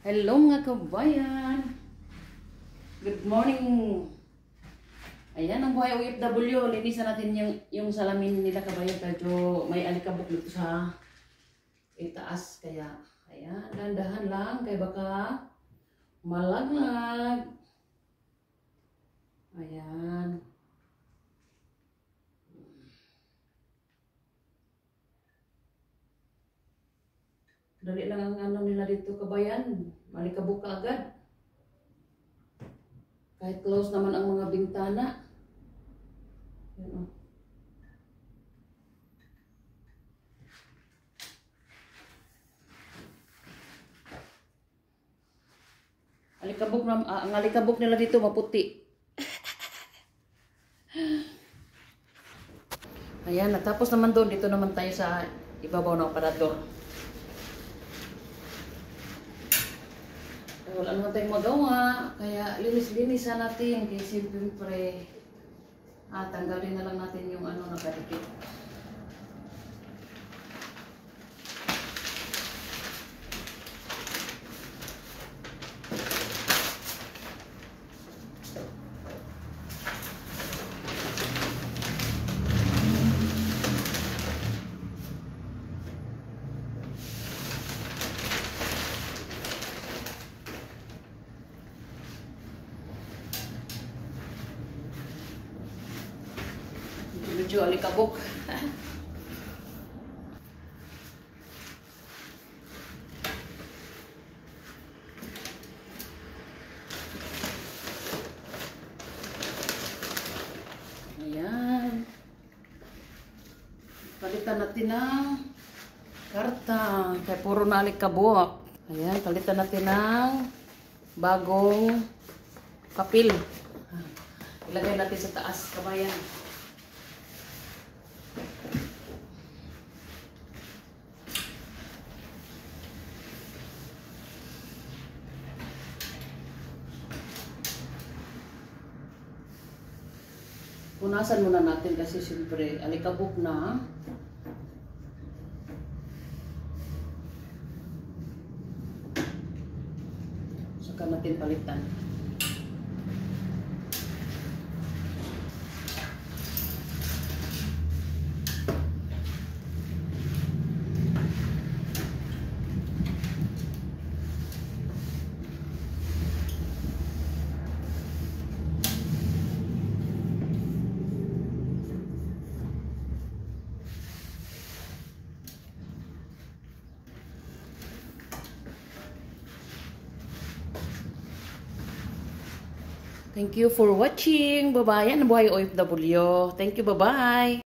Hello mga kabayan. Good morning. Ayan ang buhay OFW. Linisan natin yung salamin nila kabayan. Medyo may alikabok dito sa itaas. Kaya ayan, dahan-dahan lang. Kaya baka malaglag. Ayan. Dali lang ang ano nila dito kabayan. Malikabok ka agad. Kahit close naman ang mga bintana. Yan o. Ang alikabok nila dito maputi. Ayan, natapos naman doon. Dito naman tayo sa ibabaw ng aparador. Wala naman tayong magawa, kaya linis-linisan natin. Kaya siyempre, tanggalin na lang natin yung ano nakadikit. Medyo alikabok. Ayan. Palitan natin ng karta. Kaya puro na alikabok. Ayan, palitan natin ng bagong papel. Ilagay natin sa taas, kabayan. Punasan muna natin kasi siyempre alikabok na. Saka natin palitan. Thank you for watching. Bye-bye. Yan ang buhay OFW. Thank you. Bye-bye.